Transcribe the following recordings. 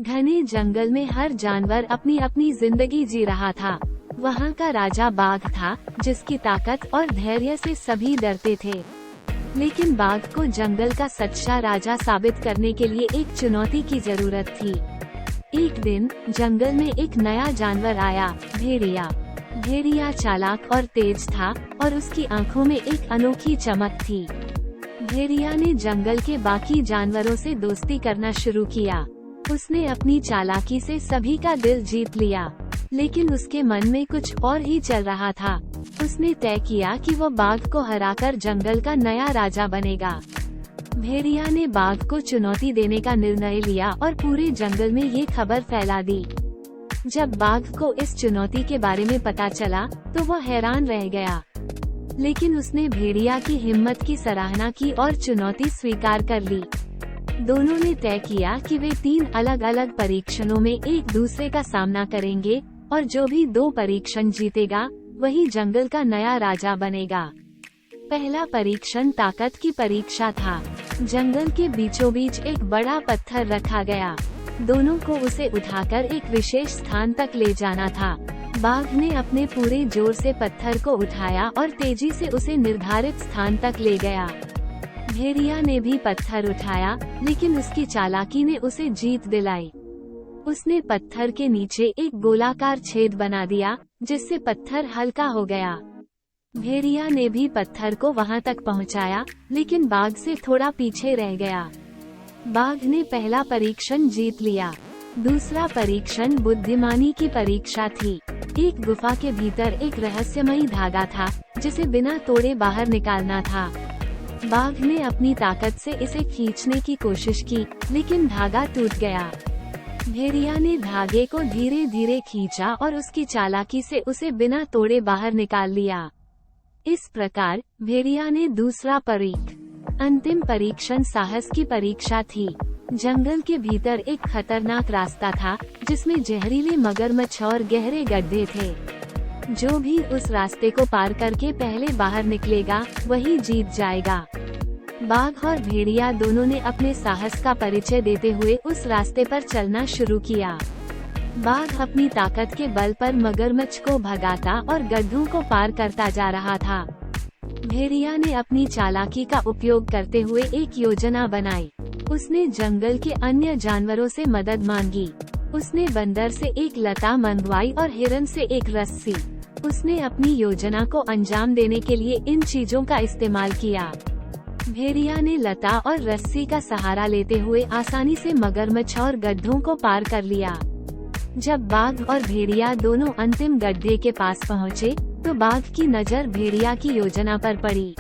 घने जंगल में हर जानवर अपनी अपनी जिंदगी जी रहा था। वहाँ का राजा बाघ था, जिसकी ताकत और धैर्य से सभी डरते थे। लेकिन बाघ को जंगल का सच्चा राजा साबित करने के लिए एक चुनौती की जरूरत थी। एक दिन जंगल में एक नया जानवर आया, भेड़िया। भेड़िया चालाक और तेज था और उसकी आंखों में एक अनोखी चमक थी। भेड़िया ने जंगल के बाकी जानवरों से दोस्ती करना शुरू किया। उसने अपनी चालाकी से सभी का दिल जीत लिया, लेकिन उसके मन में कुछ और ही चल रहा था। उसने तय किया कि वो बाघ को हराकर जंगल का नया राजा बनेगा। भेड़िया ने बाघ को चुनौती देने का निर्णय लिया और पूरे जंगल में ये खबर फैला दी। जब बाघ को इस चुनौती के बारे में पता चला तो वह हैरान रह गया, लेकिन उसने भेड़िया की हिम्मत की सराहना की और चुनौती स्वीकार कर ली। दोनों ने तय किया कि वे 3 अलग अलग परीक्षणों में एक दूसरे का सामना करेंगे और जो भी 2 परीक्षण जीतेगा वही जंगल का नया राजा बनेगा। पहला परीक्षण ताकत की परीक्षा था। जंगल के बीचों बीच एक बड़ा पत्थर रखा गया। दोनों को उसे उठाकर एक विशेष स्थान तक ले जाना था। बाघ ने अपने पूरे जोर से पत्थर को उठाया और तेजी से उसे निर्धारित स्थान तक ले गया। भेड़िया ने भी पत्थर उठाया, लेकिन उसकी चालाकी ने उसे जीत दिलाई। उसने पत्थर के नीचे एक गोलाकार छेद बना दिया, जिससे पत्थर हल्का हो गया। भेड़िया ने भी पत्थर को वहां तक पहुंचाया, लेकिन बाघ से थोड़ा पीछे रह गया। बाघ ने पहला परीक्षण जीत लिया। दूसरा परीक्षण बुद्धिमानी की परीक्षा थी। एक गुफा के भीतर एक रहस्यमयी धागा था, जिसे बिना तोड़े बाहर निकालना था। बाघ ने अपनी ताकत से इसे खींचने की कोशिश की, लेकिन धागा टूट गया। भेड़िया ने धागे को धीरे धीरे खींचा और उसकी चालाकी से उसे बिना तोड़े बाहर निकाल लिया। इस प्रकार भेड़िया ने दूसरा अंतिम परीक्षण साहस की परीक्षा थी। जंगल के भीतर एक खतरनाक रास्ता था, जिसमें जहरीले मगरमच्छ और गहरे गड्ढे थे। जो भी उस रास्ते को पार करके पहले बाहर निकलेगा वही जीत जाएगा। बाघ और भेड़िया दोनों ने अपने साहस का परिचय देते हुए उस रास्ते पर चलना शुरू किया। बाघ अपनी ताकत के बल पर मगरमच्छ को भगाता और गड्ढों को पार करता जा रहा था। भेड़िया ने अपनी चालाकी का उपयोग करते हुए एक योजना बनाई। उसने जंगल के अन्य जानवरों से मदद मांगी। उसने बंदर से एक लता मंगवाई और हिरन से एक रस्सी। उसने अपनी योजना को अंजाम देने के लिए इन चीजों का इस्तेमाल किया। भेड़िया ने लता और रस्सी का सहारा लेते हुए आसानी से मगरमच्छ और गड्ढों को पार कर लिया। जब बाघ और भेड़िया दोनों अंतिम गड्ढे के पास पहुँचे, तो बाघ की नजर भेड़िया की योजना पर पड़ी।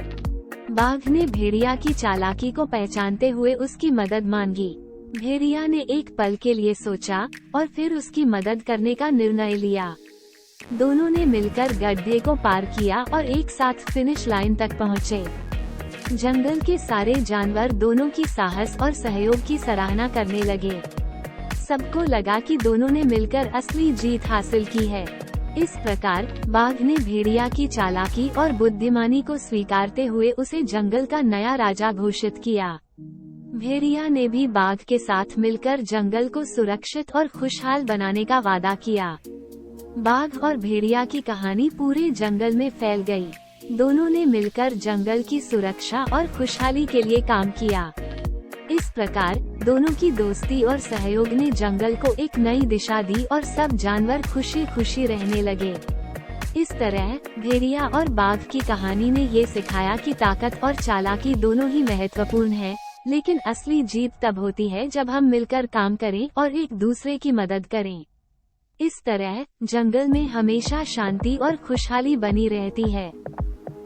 बाघ ने भेड़िया की चालाकी को पहचानते हुए उसकी मदद मांगी। भेड़िया ने एक पल के लिए सोचा और फिर उसकी मदद करने का निर्णय लिया। दोनों ने मिलकर गड्ढे को पार किया और एक साथ फिनिश लाइन तक पहुँचे। जंगल के सारे जानवर दोनों की साहस और सहयोग की सराहना करने लगे। सबको लगा कि दोनों ने मिलकर असली जीत हासिल की है। इस प्रकार बाघ ने भेड़िया की चालाकी और बुद्धिमानी को स्वीकारते हुए उसे जंगल का नया राजा घोषित किया। भेड़िया ने भी बाघ के साथ मिलकर जंगल को सुरक्षित और खुशहाल बनाने का वादा किया। बाघ और भेड़िया की कहानी पूरे जंगल में फैल गई। दोनों ने मिलकर जंगल की सुरक्षा और खुशहाली के लिए काम किया। इस प्रकार दोनों की दोस्ती और सहयोग ने जंगल को एक नई दिशा दी और सब जानवर खुशी खुशी रहने लगे। इस तरह भेड़िया और बाघ की कहानी ने ये सिखाया कि ताकत और चालाकी दोनों ही महत्वपूर्ण है, लेकिन असली जीत तब होती है जब हम मिलकर काम करें और एक दूसरे की मदद करें। इस तरह जंगल में हमेशा शांति और खुशहाली बनी रहती है।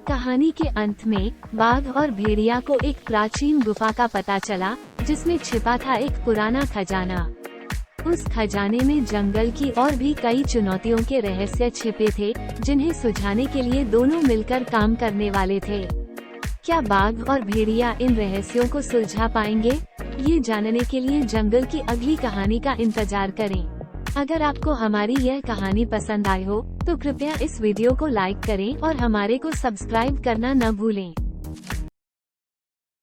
कहानी के अंत में बाघ और भेड़िया को एक प्राचीन गुफा का पता चला, जिसमें छिपा था एक पुराना खजाना। उस खजाने में जंगल की और भी कई चुनौतियों के रहस्य छिपे थे, जिन्हें सुलझाने के लिए दोनों मिलकर काम करने वाले थे। क्या बाघ और भेड़िया इन रहस्यों को सुलझा पाएंगे? ये जानने के लिए जंगल की अगली कहानी का इंतजार करें। अगर आपको हमारी यह कहानी पसंद आई हो तो कृपया इस वीडियो को लाइक करें और हमारे को सब्सक्राइब करना न भूलें।